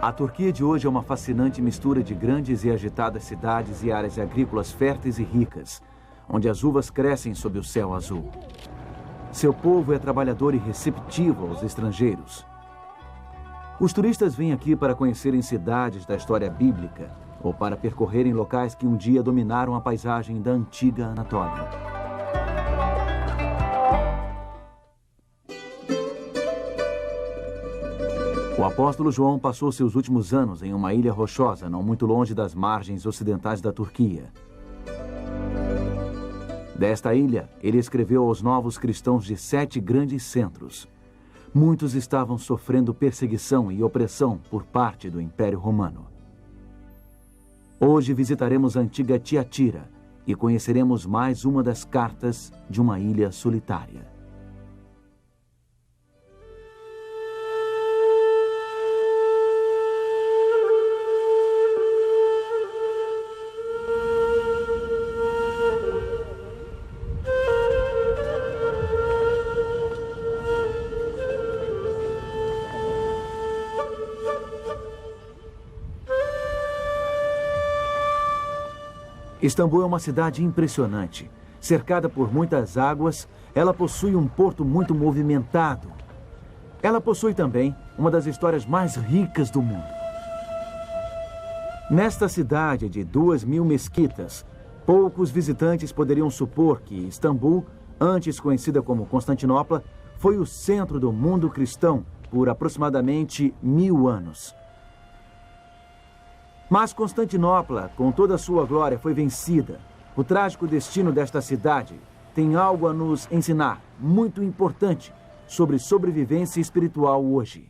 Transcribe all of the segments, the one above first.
A Turquia de hoje é uma fascinante mistura de grandes e agitadas cidades e áreas agrícolas férteis e ricas, onde as uvas crescem sob o céu azul. Seu povo é trabalhador e receptivo aos estrangeiros. Os turistas vêm aqui para conhecerem cidades da história bíblica ou para percorrerem locais que um dia dominaram a paisagem da antiga Anatólia. O apóstolo João passou seus últimos anos em uma ilha rochosa, não muito longe das margens ocidentais da Turquia. Desta ilha, ele escreveu aos novos cristãos de 7 grandes centros. Muitos estavam sofrendo perseguição e opressão por parte do Império Romano. Hoje visitaremos a antiga Tiatira e conheceremos mais uma das cartas de uma ilha solitária. Istambul é uma cidade impressionante. Cercada por muitas águas, ela possui um porto muito movimentado. Ela possui também uma das histórias mais ricas do mundo. Nesta cidade de 2.000 mesquitas, poucos visitantes poderiam supor que Istambul, antes conhecida como Constantinopla, foi o centro do mundo cristão por aproximadamente 1000 anos. Mas Constantinopla, com toda a sua glória, foi vencida. O trágico destino desta cidade tem algo a nos ensinar, muito importante, sobre sobrevivência espiritual hoje.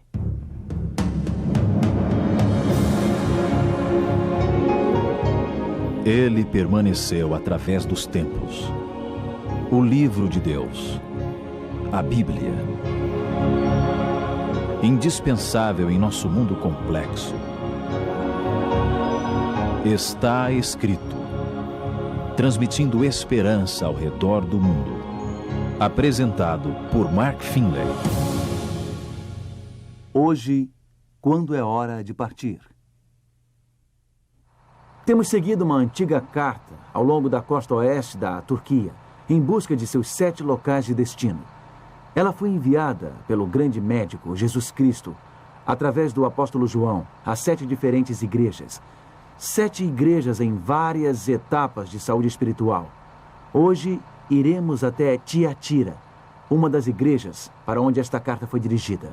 Ele permaneceu através dos tempos. O livro de Deus, a Bíblia. Indispensável em nosso mundo complexo. Está escrito, transmitindo esperança ao redor do mundo. Apresentado por Mark Finley. Hoje, quando é hora de partir. Temos seguido uma antiga carta ao longo da costa oeste da Turquia, em busca de seus 7 locais de destino. Ela foi enviada pelo grande médico Jesus Cristo, através do apóstolo João, a 7 diferentes igrejas. 7 igrejas em várias etapas de saúde espiritual. Hoje, iremos até Tiatira, uma das igrejas para onde esta carta foi dirigida.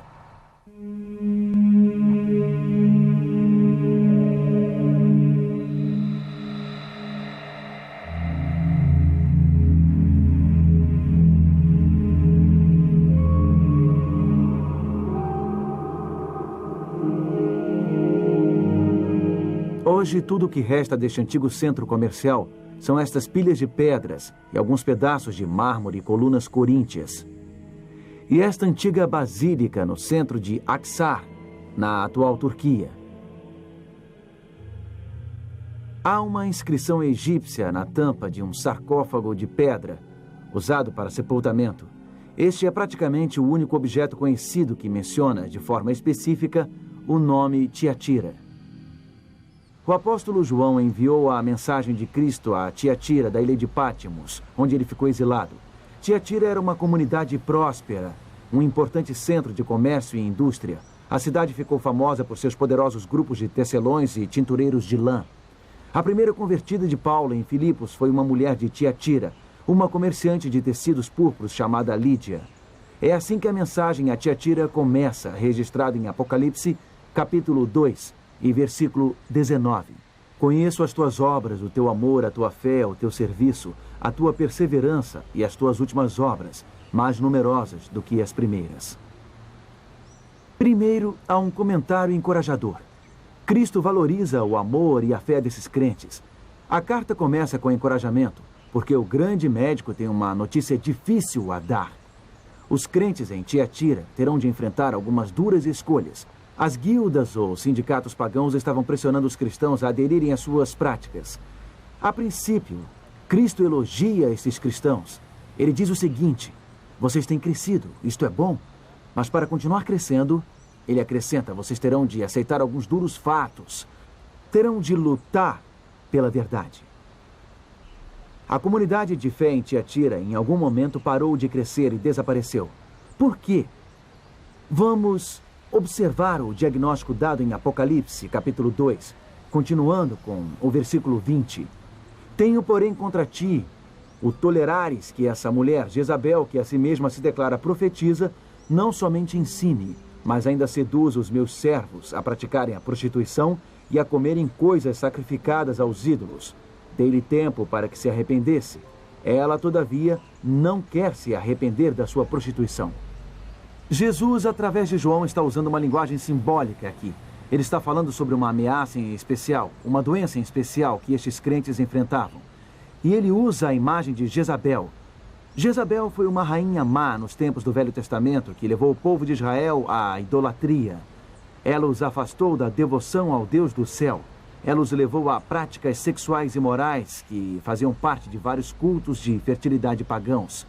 Hoje, tudo o que resta deste antigo centro comercial são estas pilhas de pedras e alguns pedaços de mármore e colunas coríntias. E esta antiga basílica no centro de Aksar, na atual Turquia. Há uma inscrição egípcia na tampa de um sarcófago de pedra, usado para sepultamento. Este é praticamente o único objeto conhecido que menciona, de forma específica, o nome Tiatira. O apóstolo João enviou a mensagem de Cristo a Tiatira, da ilha de Patmos, onde ele ficou exilado. Tiatira era uma comunidade próspera, um importante centro de comércio e indústria. A cidade ficou famosa por seus poderosos grupos de tecelões e tintureiros de lã. A primeira convertida de Paulo em Filipos foi uma mulher de Tiatira, uma comerciante de tecidos púrpuros chamada Lídia. É assim que a mensagem a Tiatira começa, registrada em Apocalipse, capítulo 2, e versículo 19. Conheço as tuas obras, o teu amor, a tua fé, o teu serviço, a tua perseverança e as tuas últimas obras, mais numerosas do que as primeiras. Primeiro, há um comentário encorajador. Cristo valoriza o amor e a fé desses crentes. A carta começa com encorajamento, porque o grande médico tem uma notícia difícil a dar. Os crentes em Tiatira terão de enfrentar algumas duras escolhas. As guildas ou sindicatos pagãos estavam pressionando os cristãos a aderirem às suas práticas. A princípio, Cristo elogia esses cristãos. Ele diz o seguinte: vocês têm crescido, isto é bom, mas para continuar crescendo, Ele acrescenta, vocês terão de aceitar alguns duros fatos. Terão de lutar pela verdade. A comunidade de fé em Tiatira, em algum momento, parou de crescer e desapareceu. Por quê? Vamos observar o diagnóstico dado em Apocalipse, capítulo 2, continuando com o versículo 20. Tenho, porém, contra ti o tolerares que essa mulher, Jezabel, que a si mesma se declara profetiza, não somente ensine, mas ainda seduz os meus servos a praticarem a prostituição e a comerem coisas sacrificadas aos ídolos. Dei-lhe tempo para que se arrependesse. Ela, todavia, não quer se arrepender da sua prostituição. Jesus, através de João, está usando uma linguagem simbólica aqui. Ele está falando sobre uma ameaça em especial, uma doença em especial que estes crentes enfrentavam. E ele usa a imagem de Jezabel. Jezabel foi uma rainha má nos tempos do Velho Testamento que levou o povo de Israel à idolatria. Ela os afastou da devoção ao Deus do céu. Ela os levou a práticas sexuais imorais que faziam parte de vários cultos de fertilidade pagãos.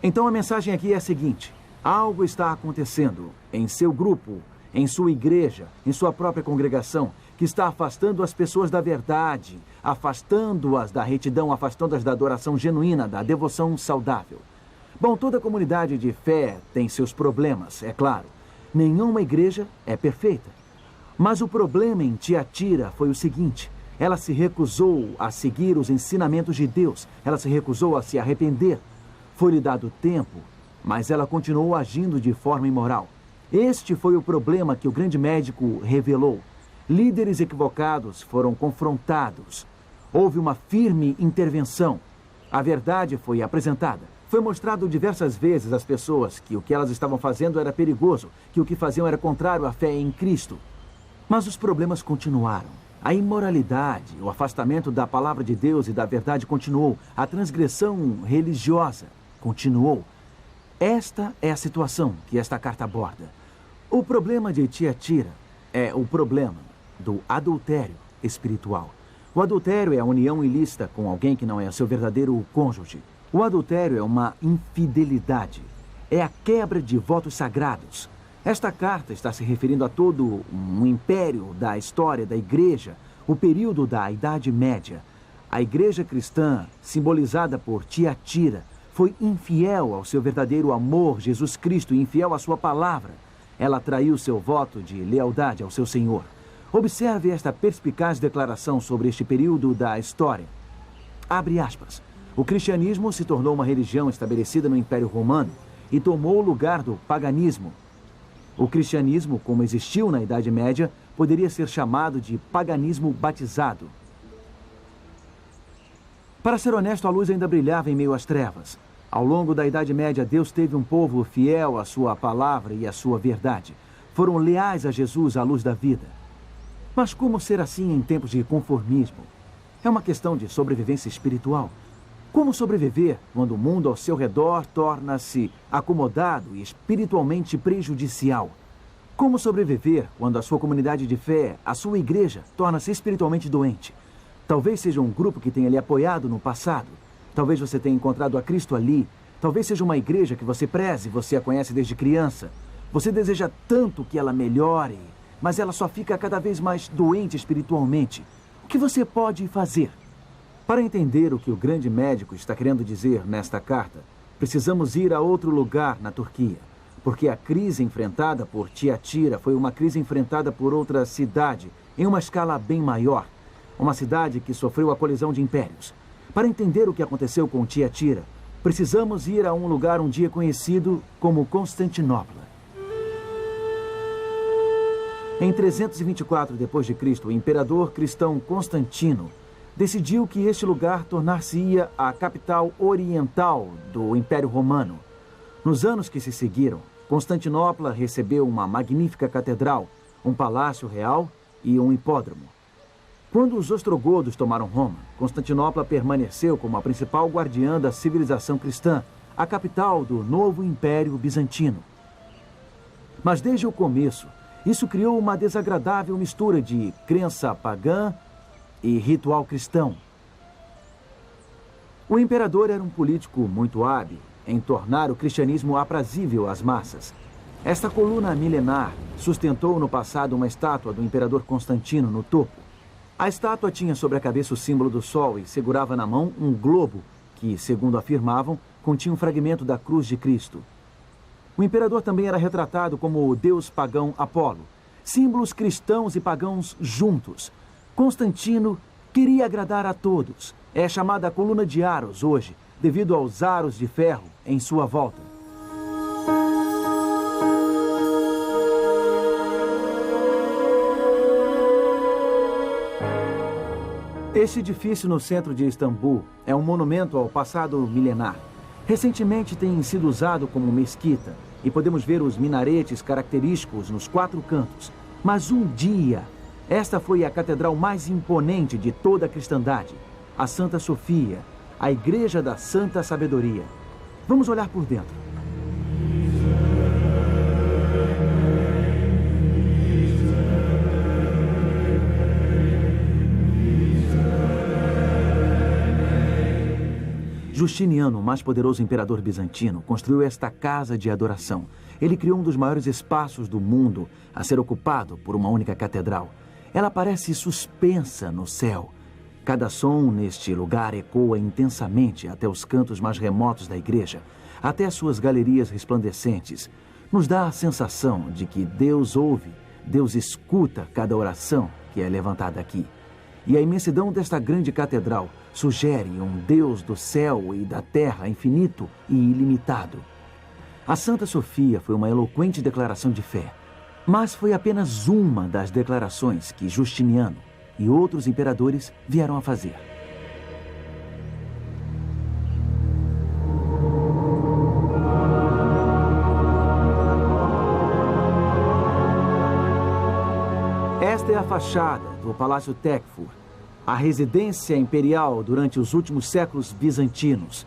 Então a mensagem aqui é a seguinte: algo está acontecendo em seu grupo, em sua igreja, em sua própria congregação, que está afastando as pessoas da verdade, afastando-as da retidão, afastando-as da adoração genuína, da devoção saudável. Bom, toda comunidade de fé tem seus problemas, é claro. Nenhuma igreja é perfeita. Mas o problema em Tiatira foi o seguinte: ela se recusou a seguir os ensinamentos de Deus, ela se recusou a se arrepender. Foi-lhe dado tempo, mas ela continuou agindo de forma imoral. Este foi o problema que o grande médico revelou. Líderes equivocados foram confrontados. Houve uma firme intervenção. A verdade foi apresentada. Foi mostrado diversas vezes às pessoas que o que elas estavam fazendo era perigoso, que o que faziam era contrário à fé em Cristo. Mas os problemas continuaram. A imoralidade, o afastamento da palavra de Deus e da verdade continuou. A transgressão religiosa continuou. Esta é a situação que esta carta aborda. O problema de Tiatira é o problema do adultério espiritual. O adultério é a união ilícita com alguém que não é seu verdadeiro cônjuge. O adultério é uma infidelidade. É a quebra de votos sagrados. Esta carta está se referindo a todo um império da história da igreja, o período da Idade Média. A igreja cristã, simbolizada por Tiatira, foi infiel ao seu verdadeiro amor, Jesus Cristo, e infiel à sua palavra. Ela traiu seu voto de lealdade ao seu Senhor. Observe esta perspicaz declaração sobre este período da história. Abre aspas. O cristianismo se tornou uma religião estabelecida no Império Romano e tomou o lugar do paganismo. O cristianismo, como existiu na Idade Média, poderia ser chamado de paganismo batizado. Para ser honesto, a luz ainda brilhava em meio às trevas. Ao longo da Idade Média, Deus teve um povo fiel à sua palavra e à sua verdade. Foram leais a Jesus à luz da vida. Mas como ser assim em tempos de conformismo? É uma questão de sobrevivência espiritual. Como sobreviver quando o mundo ao seu redor torna-se acomodado e espiritualmente prejudicial? Como sobreviver quando a sua comunidade de fé, a sua igreja, torna-se espiritualmente doente? Talvez seja um grupo que tenha lhe apoiado no passado. Talvez você tenha encontrado a Cristo ali. Talvez seja uma igreja que você preze, você a conhece desde criança. Você deseja tanto que ela melhore, mas ela só fica cada vez mais doente espiritualmente. O que você pode fazer? Para entender o que o grande médico está querendo dizer nesta carta, precisamos ir a outro lugar na Turquia, porque a crise enfrentada por Tiatira foi uma crise enfrentada por outra cidade, em uma escala bem maior, uma cidade que sofreu a colisão de impérios. Para entender o que aconteceu com Tiatira, precisamos ir a um lugar um dia conhecido como Constantinopla. Em 324 d.C., o imperador cristão Constantino decidiu que este lugar tornar-se-ia a capital oriental do Império Romano. Nos anos que se seguiram, Constantinopla recebeu uma magnífica catedral, um palácio real e um hipódromo. Quando os ostrogodos tomaram Roma, Constantinopla permaneceu como a principal guardiã da civilização cristã, a capital do novo Império Bizantino. Mas desde o começo, isso criou uma desagradável mistura de crença pagã e ritual cristão. O imperador era um político muito hábil em tornar o cristianismo aprazível às massas. Esta coluna milenar sustentou no passado uma estátua do imperador Constantino no topo. A estátua tinha sobre a cabeça o símbolo do sol e segurava na mão um globo que, segundo afirmavam, continha um fragmento da cruz de Cristo. O imperador também era retratado como o deus pagão Apolo, símbolos cristãos e pagãos juntos. Constantino queria agradar a todos. É chamada a coluna de Aros hoje, devido aos aros de ferro em sua volta. Este edifício no centro de Istambul é um monumento ao passado milenar. Recentemente tem sido usado como mesquita e podemos ver os minaretes característicos nos 4 cantos. Mas um dia, esta foi a catedral mais imponente de toda a cristandade, a Santa Sofia, a Igreja da Santa Sabedoria. Vamos olhar por dentro. Justiniano, o mais poderoso imperador bizantino, construiu esta casa de adoração. Ele criou um dos maiores espaços do mundo a ser ocupado por uma única catedral. Ela parece suspensa no céu. Cada som neste lugar ecoa intensamente até os cantos mais remotos da igreja, até suas galerias resplandecentes. Nos dá a sensação de que Deus ouve, Deus escuta cada oração que é levantada aqui. E a imensidão desta grande catedral sugere um Deus do céu e da terra infinito e ilimitado. A Santa Sofia foi uma eloquente declaração de fé, mas foi apenas uma das declarações que Justiniano e outros imperadores vieram a fazer. Esta é a fachada do Palácio Tekfur, a residência imperial durante os últimos séculos bizantinos.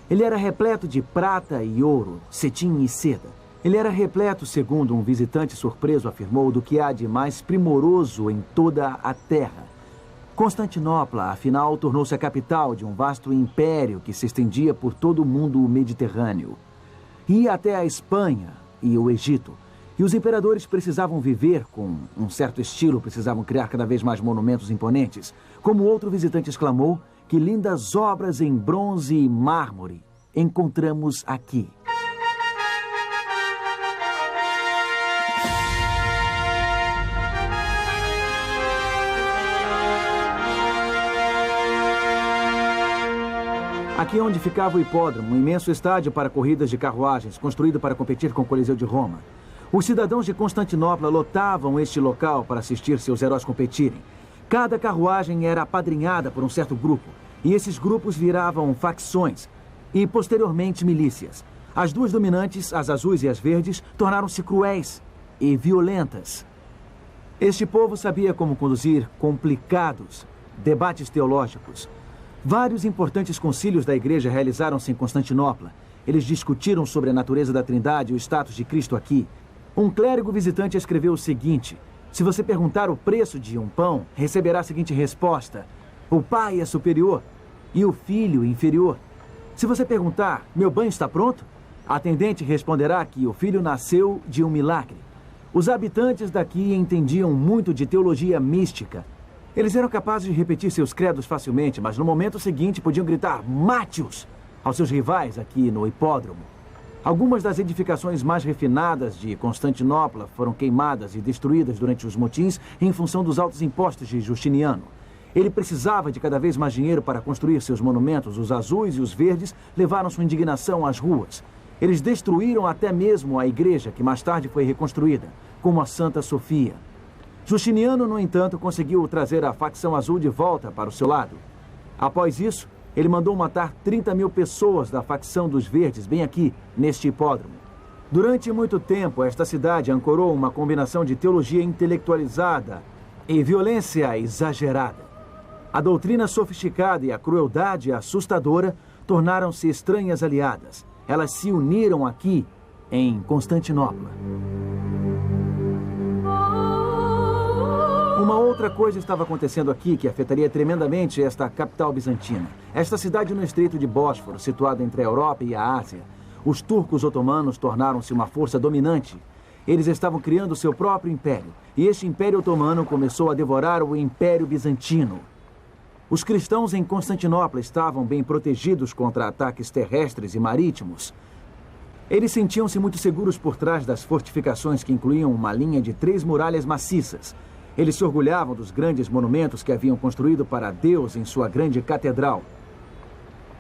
Ele era repleto de prata e ouro, cetim e seda. Ele era repleto, segundo um visitante surpreso afirmou, do que há de mais primoroso em toda a terra. Constantinopla, afinal, tornou-se a capital de um vasto império que se estendia por todo o mundo mediterrâneo. Ia até a Espanha e o Egito. E os imperadores precisavam viver com um certo estilo, precisavam criar cada vez mais monumentos imponentes. Como outro visitante exclamou, que lindas obras em bronze e mármore encontramos aqui. Aqui é onde ficava o hipódromo, um imenso estádio para corridas de carruagens, construído para competir com o Coliseu de Roma. Os cidadãos de Constantinopla lotavam este local para assistir seus heróis competirem. Cada carruagem era apadrinhada por um certo grupo, e esses grupos viravam facções e, posteriormente, milícias. As duas dominantes, as azuis e as verdes, tornaram-se cruéis e violentas. Este povo sabia como conduzir complicados debates teológicos. Vários importantes concílios da igreja realizaram-se em Constantinopla. Eles discutiram sobre a natureza da Trindade e o status de Cristo aqui. Um clérigo visitante escreveu o seguinte: se você perguntar o preço de um pão, receberá a seguinte resposta: o pai é superior e o filho inferior. Se você perguntar, meu banho está pronto? A atendente responderá que o filho nasceu de um milagre. Os habitantes daqui entendiam muito de teologia mística. Eles eram capazes de repetir seus credos facilmente, mas no momento seguinte podiam gritar "Mate-os!" aos seus rivais aqui no hipódromo. Algumas das edificações mais refinadas de Constantinopla foram queimadas e destruídas durante os motins em função dos altos impostos de Justiniano. Ele precisava de cada vez mais dinheiro para construir seus monumentos. Os azuis e os verdes levaram sua indignação às ruas. Eles destruíram até mesmo a igreja, que mais tarde foi reconstruída, como a Santa Sofia. Justiniano, no entanto, conseguiu trazer a facção azul de volta para o seu lado. Após isso, ele mandou matar 30 mil pessoas da facção dos verdes, bem aqui, neste hipódromo. Durante muito tempo, esta cidade ancorou uma combinação de teologia intelectualizada e violência exagerada. A doutrina sofisticada e a crueldade assustadora tornaram-se estranhas aliadas. Elas se uniram aqui, em Constantinopla. Uma outra coisa estava acontecendo aqui que afetaria tremendamente esta capital bizantina. Esta cidade no Estreito de Bósforo, situada entre a Europa e a Ásia. Os turcos otomanos tornaram-se uma força dominante. Eles estavam criando seu próprio império. E este Império Otomano começou a devorar o Império Bizantino. Os cristãos em Constantinopla estavam bem protegidos contra ataques terrestres e marítimos. Eles sentiam-se muito seguros por trás das fortificações que incluíam uma linha de 3 muralhas maciças. Eles se orgulhavam dos grandes monumentos que haviam construído para Deus em sua grande catedral.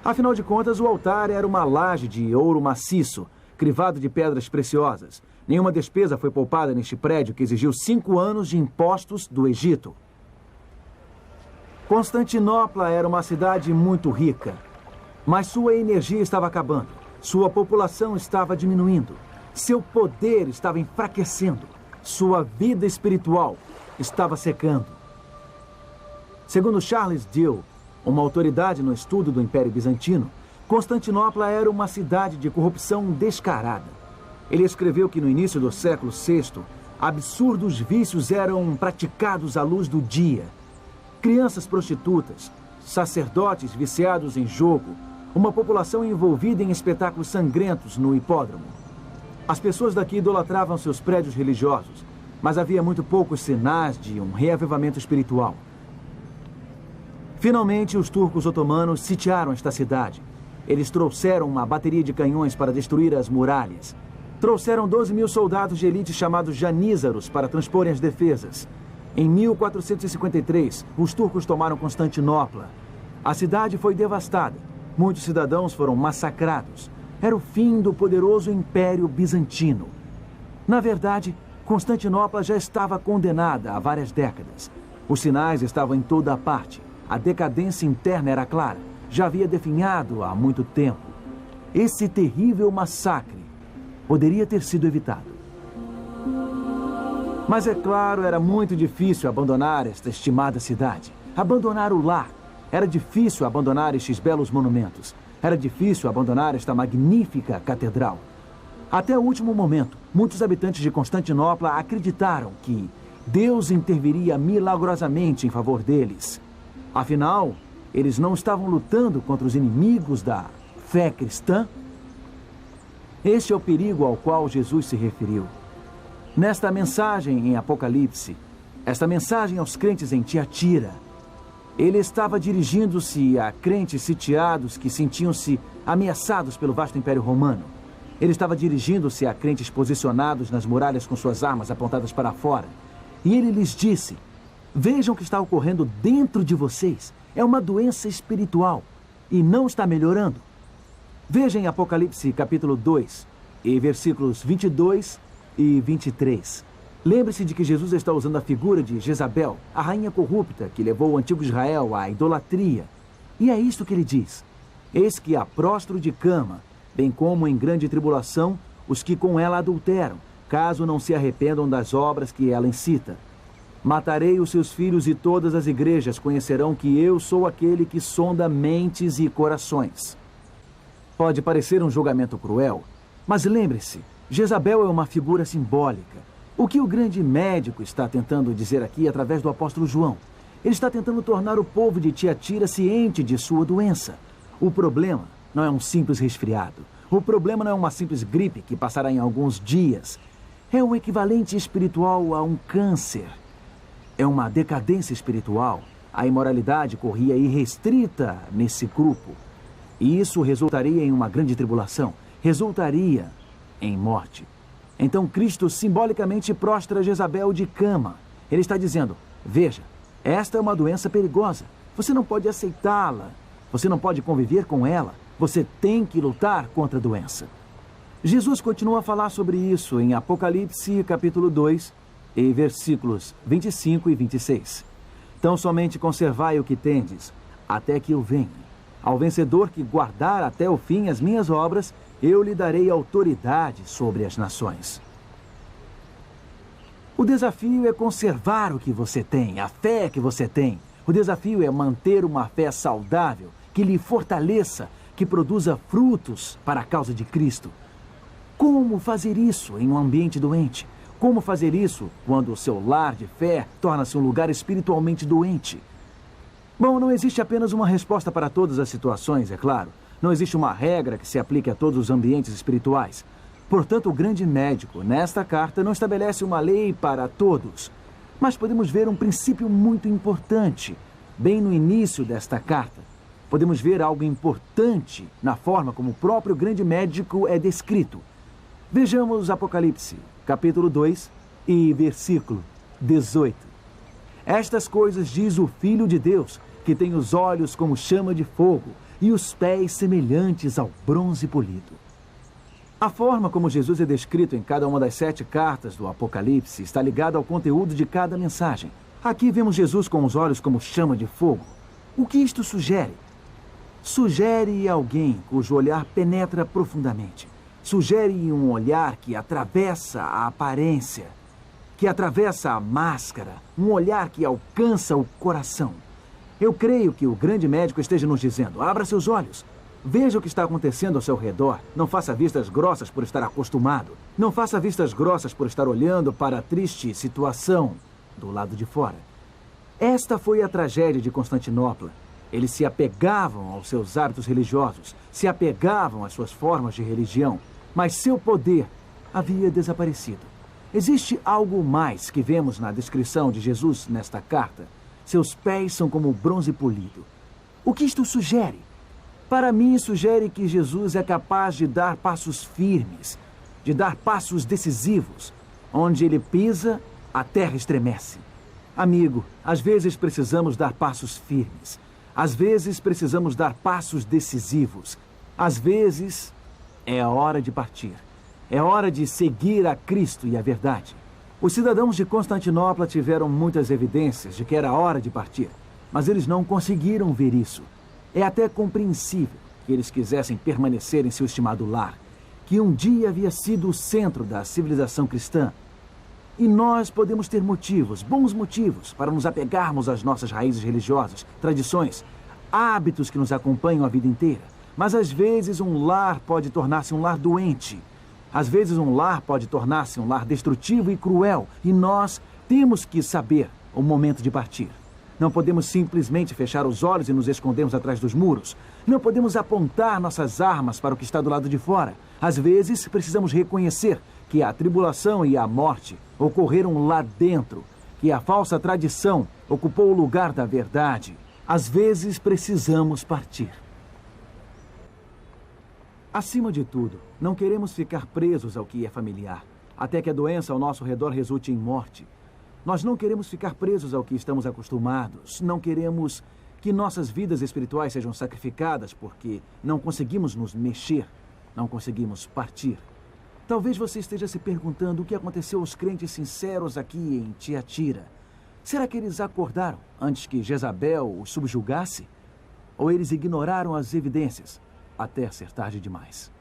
Afinal de contas, o altar era uma laje de ouro maciço, crivado de pedras preciosas. Nenhuma despesa foi poupada neste prédio que exigiu 5 anos de impostos do Egito. Constantinopla era uma cidade muito rica, mas sua energia estava acabando. Sua população estava diminuindo. Seu poder estava enfraquecendo. Sua vida espiritual estava secando. Segundo Charles Dill, uma autoridade no estudo do Império Bizantino, Constantinopla era uma cidade de corrupção descarada. Ele escreveu que no início do século VI, absurdos vícios eram praticados à luz do dia. Crianças prostitutas, sacerdotes viciados em jogo, uma população envolvida em espetáculos sangrentos no hipódromo. As pessoas daqui idolatravam seus prédios religiosos, mas havia muito poucos sinais de um reavivamento espiritual. Finalmente, os turcos otomanos sitiaram esta cidade. Eles trouxeram uma bateria de canhões para destruir as muralhas. Trouxeram 12.000 soldados de elite chamados janízaros para transporem as defesas. Em 1453, os turcos tomaram Constantinopla. A cidade foi devastada. Muitos cidadãos foram massacrados. Era o fim do poderoso Império Bizantino. Na verdade, Constantinopla já estava condenada há várias décadas. Os sinais estavam em toda a parte. A decadência interna era clara. Já havia definhado há muito tempo. Esse terrível massacre poderia ter sido evitado. Mas é claro, era muito difícil abandonar esta estimada cidade. Abandonar o lar. Era difícil abandonar estes belos monumentos. Era difícil abandonar esta magnífica catedral. Até o último momento, muitos habitantes de Constantinopla acreditaram que Deus interviria milagrosamente em favor deles. Afinal, eles não estavam lutando contra os inimigos da fé cristã? Este é o perigo ao qual Jesus se referiu. Nesta mensagem em Apocalipse, esta mensagem aos crentes em Tiatira, ele estava dirigindo-se a crentes sitiados que sentiam-se ameaçados pelo vasto Império Romano. Ele estava dirigindo-se a crentes posicionados nas muralhas com suas armas apontadas para fora. E ele lhes disse: vejam o que está ocorrendo dentro de vocês. É uma doença espiritual e não está melhorando. Veja em Apocalipse capítulo 2, e versículos 22 e 23. Lembre-se de que Jesus está usando a figura de Jezabel, a rainha corrupta que levou o antigo Israel à idolatria. E é isto que ele diz: eis que há prostro de cama, bem como em grande tribulação os que com ela adulteram, caso não se arrependam das obras que ela incita. Matarei os seus filhos e todas as igrejas conhecerão que eu sou aquele que sonda mentes e corações. Pode parecer um julgamento cruel, mas lembre-se, Jezabel é uma figura simbólica. O que o grande médico está tentando dizer aqui através do apóstolo João? Ele está tentando tornar o povo de Tiatira ciente de sua doença. O problema não é um simples resfriado. O problema não é uma simples gripe que passará em alguns dias. É um equivalente espiritual a um câncer. É uma decadência espiritual. A imoralidade corria irrestrita nesse grupo. E isso resultaria em uma grande tribulação. Resultaria em morte. Então Cristo simbolicamente prostra Jezabel de cama. Ele está dizendo: veja, esta é uma doença perigosa. Você não pode aceitá-la. Você não pode conviver com ela. Você tem que lutar contra a doença. Jesus continua a falar sobre isso em Apocalipse capítulo 2, e versículos 25 e 26. Tão somente conservai o que tendes, até que eu venha. Ao vencedor que guardar até o fim as minhas obras, eu lhe darei autoridade sobre as nações. O desafio é conservar o que você tem, a fé que você tem. O desafio é manter uma fé saudável, que lhe fortaleça, que produza frutos para a causa de Cristo. Como fazer isso em um ambiente doente? Como fazer isso quando o seu lar de fé torna-se um lugar espiritualmente doente? Bom, não existe apenas uma resposta para todas as situações, é claro. Não existe uma regra que se aplique a todos os ambientes espirituais. Portanto, o grande médico, nesta carta, não estabelece uma lei para todos, mas podemos ver um princípio muito importante, bem no início desta carta. Podemos ver algo importante na forma como o próprio grande médico é descrito. Vejamos Apocalipse, capítulo 2 e versículo 18. Estas coisas diz o Filho de Deus, que tem os olhos como chama de fogo e os pés semelhantes ao bronze polido. A forma como Jesus é descrito em cada uma das 7 cartas do Apocalipse está ligada ao conteúdo de cada mensagem. Aqui vemos Jesus com os olhos como chama de fogo. O que isto sugere? Sugere alguém cujo olhar penetra profundamente. Sugere um olhar que atravessa a aparência, que atravessa a máscara, um olhar que alcança o coração. Eu creio que o grande médico esteja nos dizendo: abra seus olhos. Veja o que está acontecendo ao seu redor. Não faça vistas grossas por estar acostumado. Não faça vistas grossas por estar olhando para a triste situação do lado de fora. Esta foi a tragédia de Constantinopla. Eles se apegavam aos seus hábitos religiosos, se apegavam às suas formas de religião, mas seu poder havia desaparecido. Existe algo mais que vemos na descrição de Jesus nesta carta. Seus pés são como bronze polido. O que isto sugere? Para mim, sugere que Jesus é capaz de dar passos firmes, de dar passos decisivos. Onde ele pisa, a terra estremece. Amigo, às vezes precisamos dar passos firmes. Às vezes precisamos dar passos decisivos. Às vezes é a hora de partir. É hora de seguir a Cristo e a verdade. Os cidadãos de Constantinopla tiveram muitas evidências de que era hora de partir, mas eles não conseguiram ver isso. É até compreensível que eles quisessem permanecer em seu estimado lar, que um dia havia sido o centro da civilização cristã. E nós podemos ter motivos, bons motivos, para nos apegarmos às nossas raízes religiosas, tradições, hábitos que nos acompanham a vida inteira. Mas às vezes um lar pode tornar-se um lar doente. Às vezes um lar pode tornar-se um lar destrutivo e cruel. E nós temos que saber o momento de partir. Não podemos simplesmente fechar os olhos e nos escondermos atrás dos muros. Não podemos apontar nossas armas para o que está do lado de fora. Às vezes, precisamos reconhecer que a tribulação e a morte ocorreram lá dentro, que a falsa tradição ocupou o lugar da verdade. Às vezes, precisamos partir. Acima de tudo, não queremos ficar presos ao que é familiar, até que a doença ao nosso redor resulte em morte. Nós não queremos ficar presos ao que estamos acostumados. Não queremos que nossas vidas espirituais sejam sacrificadas porque não conseguimos nos mexer, não conseguimos partir. Talvez você esteja se perguntando o que aconteceu aos crentes sinceros aqui em Tiatira. Será que eles acordaram antes que Jezabel os subjugasse? Ou eles ignoraram as evidências até ser tarde demais?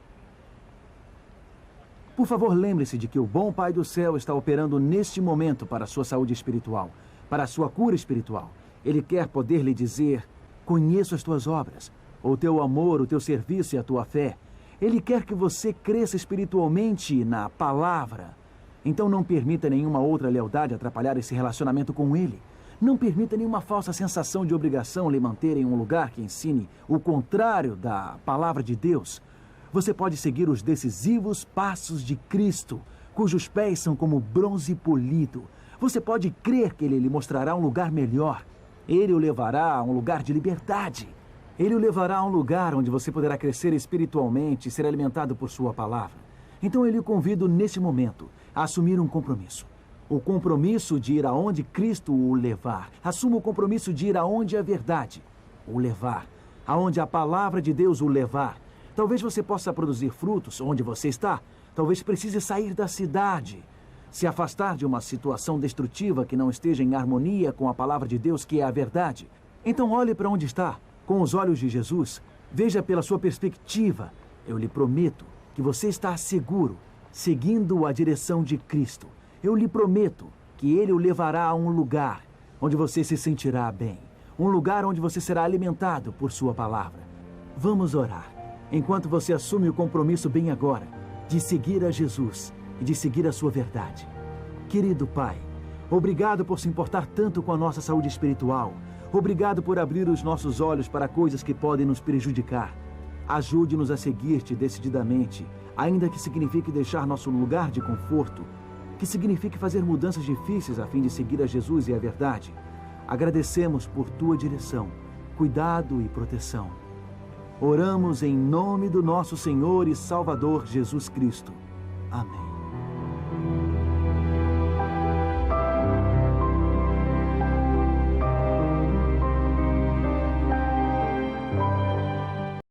Por favor, lembre-se de que o bom Pai do céu está operando neste momento para a sua saúde espiritual, para a sua cura espiritual. Ele quer poder lhe dizer: conheço as tuas obras, o teu amor, o teu serviço e a tua fé. Ele quer que você cresça espiritualmente na palavra. Então não permita nenhuma outra lealdade atrapalhar esse relacionamento com Ele. Não permita nenhuma falsa sensação de obrigação lhe manter em um lugar que ensine o contrário da palavra de Deus. Você pode seguir os decisivos passos de Cristo, cujos pés são como bronze polido. Você pode crer que Ele lhe mostrará um lugar melhor. Ele o levará a um lugar de liberdade. Ele o levará a um lugar onde você poderá crescer espiritualmente e ser alimentado por sua palavra. Então eu lhe convido neste momento a assumir um compromisso. O compromisso de ir aonde Cristo o levar. Assuma o compromisso de ir aonde a verdade o levar. Aonde a palavra de Deus o levar. Talvez você possa produzir frutos onde você está. Talvez precise sair da cidade. Se afastar de uma situação destrutiva que não esteja em harmonia com a palavra de Deus, que é a verdade. Então olhe para onde está, com os olhos de Jesus. Veja pela sua perspectiva. Eu lhe prometo que você está seguro, seguindo a direção de Cristo. Eu lhe prometo que Ele o levará a um lugar onde você se sentirá bem. Um lugar onde você será alimentado por sua palavra. Vamos orar. Enquanto você assume o compromisso bem agora de seguir a Jesus e de seguir a sua verdade. Querido Pai, obrigado por se importar tanto com a nossa saúde espiritual. Obrigado por abrir os nossos olhos para coisas que podem nos prejudicar. Ajude-nos a seguir-te decididamente, Ainda que signifique deixar nosso lugar de conforto, que signifique fazer mudanças difíceis a fim de seguir a Jesus e a verdade, agradecemos por tua direção, cuidado e proteção. Oramos em nome do nosso Senhor e Salvador Jesus Cristo. Amém.